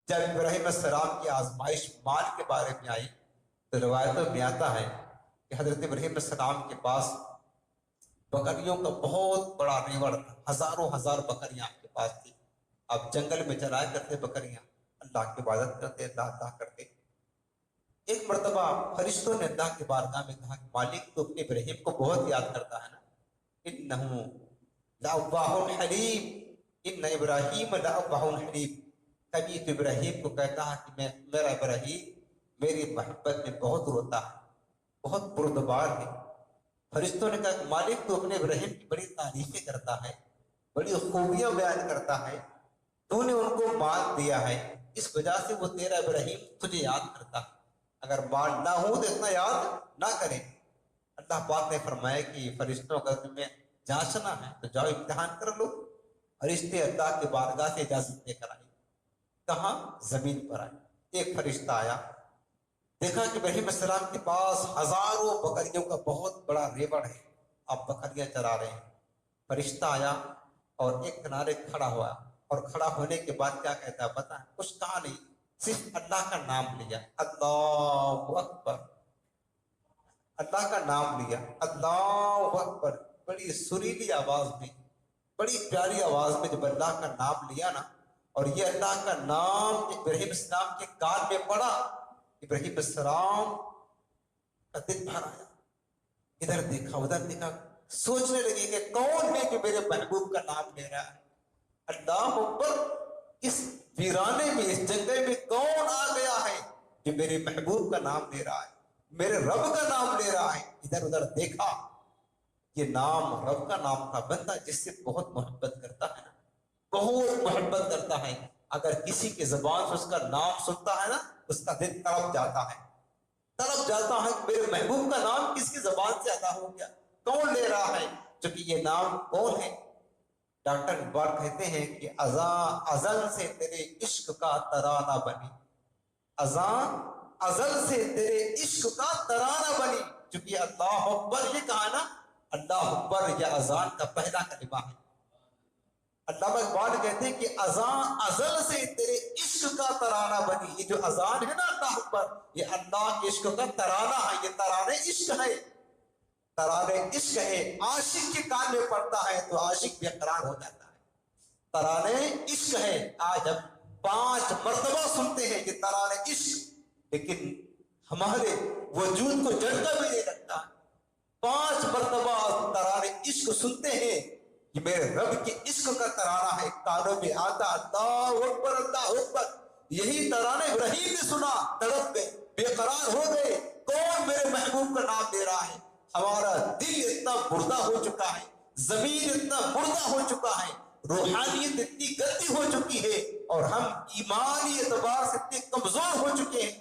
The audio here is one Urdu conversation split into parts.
جب ابراہیم السلام کی آزمائش مال کے بارے میں آئی تو روایتوں میں آتا ہے کہ حضرت ابراہیم السلام کے پاس بکریوں کا بہت بڑا ریوڑ تھا، ہزاروں ہزار بکریاں آپ کے پاس تھی. آپ جنگل میں چلایا کرتے بکریاں، اللہ کی عبادت کرتے، اللہ کرتے. ایک مرتبہ فرشتوں نے اللہ کی بارگاہ میں کہا کہ مالک تو اپنے ابراہیم کو بہت یاد کرتا ہے نا، انہو لأواہ حلیم، ان ابراہیم لأواہ حلیم. کبھی تو ابراہیم کو کہتا ہے کہ میرا ابراہیم میری محبت میں بہت روتا ہے، بہت بردبار ہے. فرشتوں نے کہا کہ مالک تو اپنے ابراہیم کی بڑی تعریفیں کرتا ہے، بڑی خوبیاں بیان کرتا ہے، تو نے ان کو مال دیا ہے، اس وجہ سے وہ تیرا ابراہیم تجھے یاد کرتا ہے. اگر مال نہ ہو تو اتنا یاد نہ کرے. اللہ پاک نے فرمایا کہ فرشتوں کا تمہیں جانچنا ہے تو جاؤ امتحان کر لو. فرشتے اللہ کے بارگاہ سے اجازت لے کر آئے. کہاں؟ زمین پر آئے. ایک فرشتہ آیا، دیکھا کہ ابراہیم السلام کے پاس ہزاروں بکریوں کا بہت بڑا ریوڑ ہے، آپ بکریاں چرا رہے ہیں. فرشتہ آیا اور ایک کنارے کھڑا ہوا، اور کھڑا ہونے کے بعد کیا کہتا ہے پتہ ہے؟ کچھ کہا نہیں، صرف اللہ کا نام لیا، اللہ اکبر. اللہ کا نام لیا، اللہ اکبر. بڑی سریلی آواز میں، بڑی پیاری آواز میں جب اللہ کا نام لیا نا، اور یہ اللہ کا نام ابراہیم السلام کے کان میں پڑا، ابراہیم السلام کا دل بھر آیا. ادھر دیکھا ادھر دیکھا، سوچنے لگے کہ کون ہے کہ میرے محبوب کا نام لے رہا ہے. اللہ اکبر، اس ویرانے میں، اس جنگل میں کون آ گیا ہے جو میرے محبوب کا نام لے رہا ہے، میرے رب کا نام لے رہا ہے. ادھر ادھر دیکھا، یہ نام رب کا نام تھا. بندہ جس سے بہت محبت کرتا ہے نا، بہت محبت کرتا ہے، اگر کسی کے زبان سے اس کا نام سنتا ہے نا، اس کا دل تڑپ جاتا ہے، تڑپ جاتا ہے کہ میرے محبوب کا نام کس کی زبان سے ادا ہو گیا، کون لے رہا ہے. چونکہ یہ نام کون ہے؟ ڈاکٹر اقبال کہتے ہیں کہ ازل سے تیرے عشق کا ترانہ بنی، ازل سے تیرے عشق کا ترانہ بنی. چونکہ اللہ اکبر یہ کہا نا، اللہ اکبر یہ اذان کا پہلا کلمہ ہے. علامہ اقبال کہتے ہیں کہ اذان ازل سے تیرے عشق کا ترانہ بنی. یہ جو اذان ہے نا اللہ اکبر، یہ اللہ کے عشق کا ترانہ ہے، یہ ترانے عشق ہے، ترانے عشق ہے. عاشق کے کان میں پڑتا ہے تو عاشق بے قرار ہو جاتا ہے. ترانے عشق ہے. آج ہم 5 مرتبہ سنتے ہیں یہ ترانے عشق، لیکن ہمارے وجود کو جھٹکا بھی نہیں لگتا. 5 مرتبہ ترانے عشق سنتے ہیں، یہ میرے رب کے عشق کا ترانہ ہے. کانوں میں آتا اللہ اکبر اللہ اکبر. یہی ترانے ابراہیم نے سنا، تڑپ گئے، بے قرار ہو گئے، کون میرے محبوب کا نام دے رہا ہے. ہمارا دل اتنا مردہ ہو چکا ہے، زمین اتنا مردہ ہو چکا ہے، روحانیت اتنی گندی ہو چکی ہے، اور ہم ایمانی اعتبار سے اتنے کمزور ہو چکے ہیں.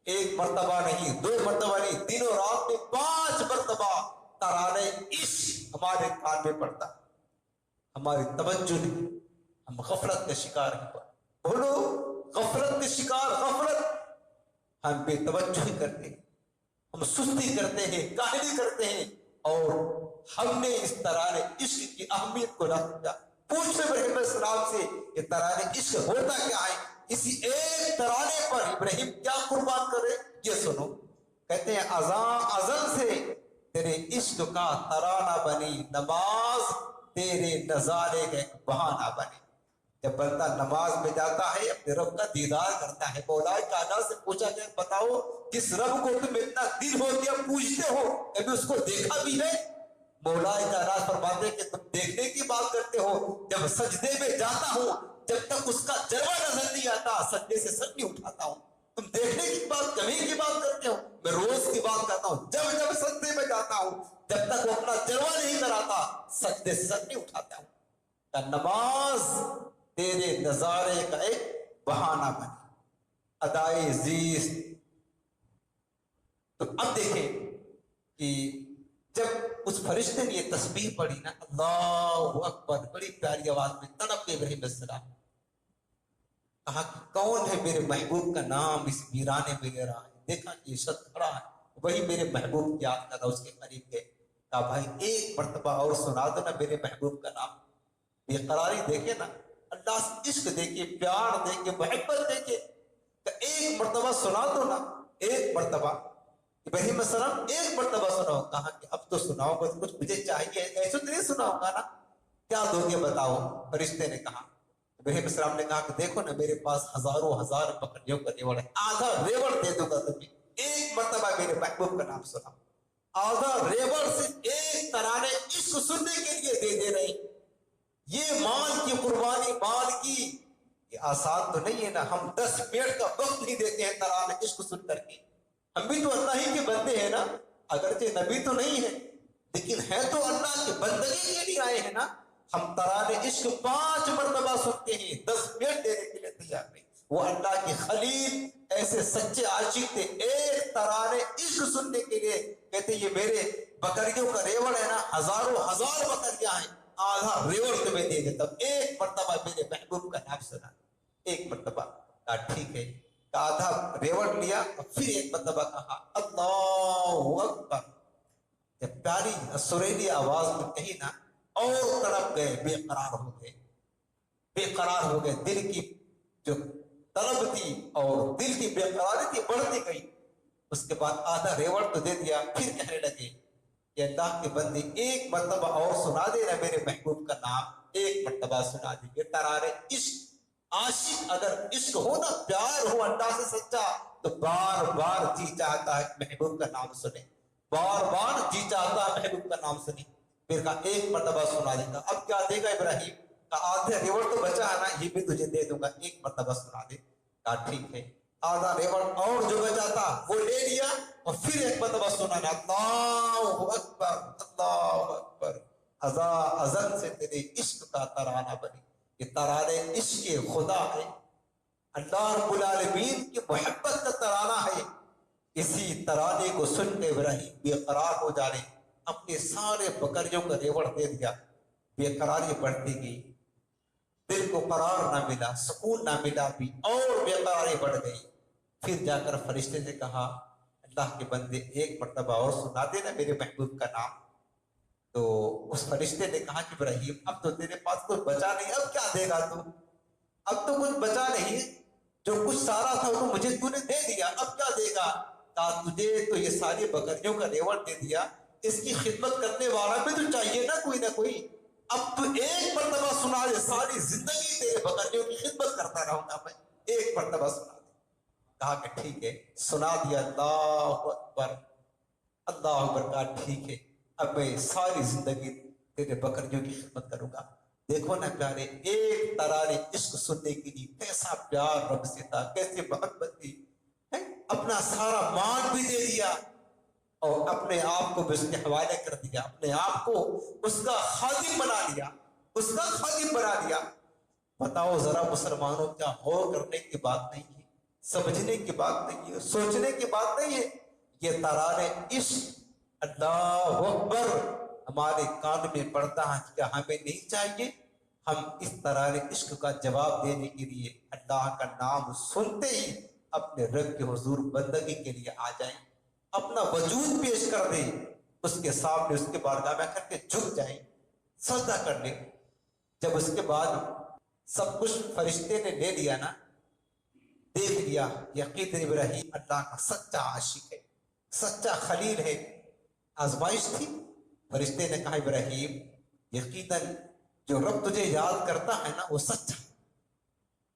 ایک مرتبہ نہیں، 2 مرتبہ نہیں، دنوں رات میں 5 مرتبہ ترانے عشق ہمارے کان میں پڑتا ہے. ہماری توجہ نہیں، ہم غفلت کے شکار ہیں. بولو، غفلت کے شکار، غفلت. ہم بے توجہی کرتے ہیں، ہم سستی کرتے ہیں، کاہلی کرتے ہیں، اور ہم نے اس ترانے عشق کی اہمیت کو نہ سمجھا. پوچھے ابراہیم علیہ السلام سے کہ ترانے عشق ہوتا کیا ہے؟ اسی ایک ترانے پر ابراہیم کیا قربان کرے، یہ سنو. کہتے ہیں ازل سے تیرے عشق کا ترانہ بنی، نماز تیرے نظارے کا ایک بہانہ بنے. جب بندہ نماز میں جاتا ہے، اپنے رب کا دیدار کرتا ہے. مولا کائنات سے پوچھا جائے بتاؤ کس رب کو تم اتنا دل ہو گیا پوجتے ہو، کبھی اس کو دیکھا بھی ہے؟ مولا کائنات فرماتے ہیں کہ تم دیکھنے کی بات کرتے ہو، جب سجدے میں جاتا ہوں جب تک اس کا جلوہ نظر نہیں آتا سجدے سے سر نہیں اٹھاتا ہوں. تم دیکھنے کی بات، کمی کی بات کرتے ہو، میں روز کی بات کرتا ہوں. جب جب سجدے میں جاتا ہوں جب تک وہ اپنا جلوہ نہیں کراتا سجدے سے سر نہیں اٹھاتا ہوں. کہ نماز تیرے نظارے کا ایک بہانہ بنے، ادائے زیست. تو اب دیکھیں کہ جب اس فرشتے نے یہ تسبیح پڑھی نا، اللہ اکبر، بڑی پیاری آواز میں تڑپ کے ابراہیم علیہ السلام کہا کہ کون ہے میرے محبوب کا نام اس ویرانے میں لے رہا ہے. دیکھا کہ یہ شخص کھڑا ہے، وہی میرے محبوب کی یاد کر رہا. اس کے قریب گئے، کہا بھائی ایک مرتبہ اور سنا دو نا میرے محبوب کا نام. بے قراری دیکھے نا، اللہ سے عشق دیکھے، پیار دیکھے، محبت دیکھے. مرتبہ سنا دو نا، ایک مرتبہ ابراہیم علیہ السلام ایک مرتبہ سناؤ. کہا کہ اب تو سناؤ گا تو کچھ مجھے چاہیے، ایسے تو نہیں سناؤں گا نا، کیا دو گے بتاؤ. فرشتے نے کہا، ابراہیم علیہ السلام نے کہا کہ دیکھو نا میرے پاس ہزاروں ہزار بکریوں کا ریوڑ ہے، آدھا ریوڑ دے دوں گا تمہیں، ایک مرتبہ میرے محبوب کا نام سنا. آدھا ریوڑ صرف ایک ترانے عشق سننے کے لیے دے رہے. یہ مال کی قربانی، مال کی یہ آسان تو نہیں ہے نا. ہم 10 منٹ کا وقت نہیں دیتے ہیں ترانے عشق سن کر کے. ہم بھی تو اللہ ہی کے بندے ہیں نا، اگرچہ نبی تو نہیں ہے لیکن ہے تو اللہ کے بندگی کے لیے آئے ہیں نا. ہم ترانے عشق 5 مرتبہ سنتے ہیں، 10 منٹ دینے کے لیے تیار نہیں. وہ اللہ کے خلیل ایسے سچے عاشق تھے، ایک ترانے عشق سننے کے لیے کہتے یہ میرے بکریوں کا ریوڑ ہے نا، ہزاروں ہزار بکریاں ہیں، آدھا ریوڑ تمہیں دے دیتا ہوں، ایک مرتبہ میرے محبوب کا نام سنا. ایک مرتبہ کہا ٹھیک ہے. آدھا ریوڑ لیا اور پھر ایک مرتبہ کہا اللہ اکبر. جب پیاری سریلی آواز میں کہی نا، اور تڑپ گئے، بے قرار ہو گئے، بے قرار ہو گئے. دل کی جو طلب تھی اور دل کی بے قراری تھی بڑھتی گئی. اس کے بعد آدھا ریوڑ تو دے دیا، پھر کہنے لگے کہ اللہ کے بندے ایک مرتبہ اور سنا دے نا میرے محبوب کا نام، ایک مرتبہ سنا دے. یہ ترانے عشق، عاشق اگر عشق ہو نا، پیار ہو اللہ سے سچا، تو بار بار جی چاہتا ہے محبوب کا نام سنے، بار بار جی چاہتا ہے محبوب کا نام سنے. پھر کہا ایک مرتبہ سنا دیتا. اب کیا دے گا ابراہیم؟ کہا آدھا ریوڑ تو بچا ہے نا، یہ بھی تجھے دے دوں گا، ایک مرتبہ سنا دے. کہا ٹھیک ہے. آدھا ریوڑ اور جو بچا تھا وہ لے لیا اور پھر ایک مرتبہ سنانا، اللہ اکبر اللہ اکبر. ازن سے تیرے عشق کا ترانہ بنی. یہ ترانے عشق خدا ہے، اللہ رب العالمین کی محبت کا ترانہ ہے. اسی ترانے کو سن کے ابراہیم بے قرار ہو جانے، اپنے سارے بکریوں کا ریوڑ دے دیا. بے قراری بڑھتی گئی، دل کو قرار نہ ملا، سکون نہ ملا، بھی اور بے قراری بڑھ گئی. پھر جا کر فرشتے نے کہا اللہ کے بندے ایک مرتبہ اور سنا دے نا میرے محبوب کا نام. تو اس فرشتے نے کہا کہ ابراہیم اب تو تیرے پاس کچھ بچا نہیں، اب کیا دے گا تو؟ اب تو کچھ بچا نہیں، جو کچھ سارا تھا وہ مجھے تو نے دے دیا، اب کیا دے گا؟ کہا تجھے تو یہ ساری بکریوں کا ریوڑ دے دیا، اس کی خدمت کرنے والا بھی تو چاہیے نا کوئی نہ کوئی. اب تو ایک مرتبہ سنا دے، ساری زندگی تیرے بکریوں کی خدمت کرتا رہوں گا میں، ایک مرتبہ سنا دے. کہا کہ ٹھیک ہے، سنا دیا. اللہ اکبر اللہ اکبر. کہا ٹھیک ہے، اب میں ساری زندگی تیرے بکریوں کی خدمت کروں گا. دیکھو نا پیارے، ایک ترانے عشق سننے کے لیے کیسا پیار رب سے تھا، کیسے محبت تھی. اپنا سارا مال بھی دے دیا اور اپنے آپ کو بھی اس کے حوالے کر دیا، اپنے آپ کو اس کا خادم بنا لیا، اس کا خادم بنا لیا. بتاؤ ذرا مسلمانوں، کیا غور کرنے کی بات نہیں ہے، سمجھنے کی بات نہیں ہے، سوچنے کی بات نہیں ہے؟ یہ ترانے عشق اللہ اکبر ہمارے کان میں پڑتا ہے. کیا ہمیں نہیں چاہیے ہم اس ترانے عشق کا جواب دینے کے لیے اللہ کا نام سنتے ہی اپنے رب کے حضور بندگی کے لیے آ جائیں، اپنا وجود پیش کر دیں اس کے سامنے، اس کے بارگاہ میں کر کے جھک جائیں، سجدہ کر لیں. جب اس کے بعد سب کچھ فرشتے نے لے لیا نا، دیکھ لیا یقین ابراہیم اللہ کا سچا عاشق ہے، سچا خلیل ہے. آزمائش تھی. فرشتے نے کہا ابراہیم یقیناً جو رب تجھے یاد کرتا ہے نا وہ سچا،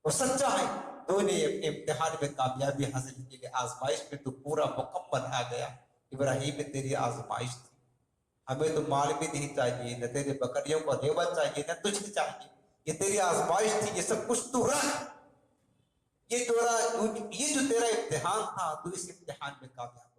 وہ سچا ہے. تو نے اپنے امتحان میں کامیابی حاصل کی، آزمائش میں تو پورا مکمل آ گیا. ابراہیم میں تیری آزمائش تھی، ہمیں تو مال بھی نہیں چاہیے، نہ تیرے بکریوں کو ریوڑ چاہیے، نہ تجھے چاہیے. یہ تیری آزمائش تھی، یہ سب کچھ تو رکھ، یہ جو تیرا امتحان تھا، تو اس امتحان میں کامیاب.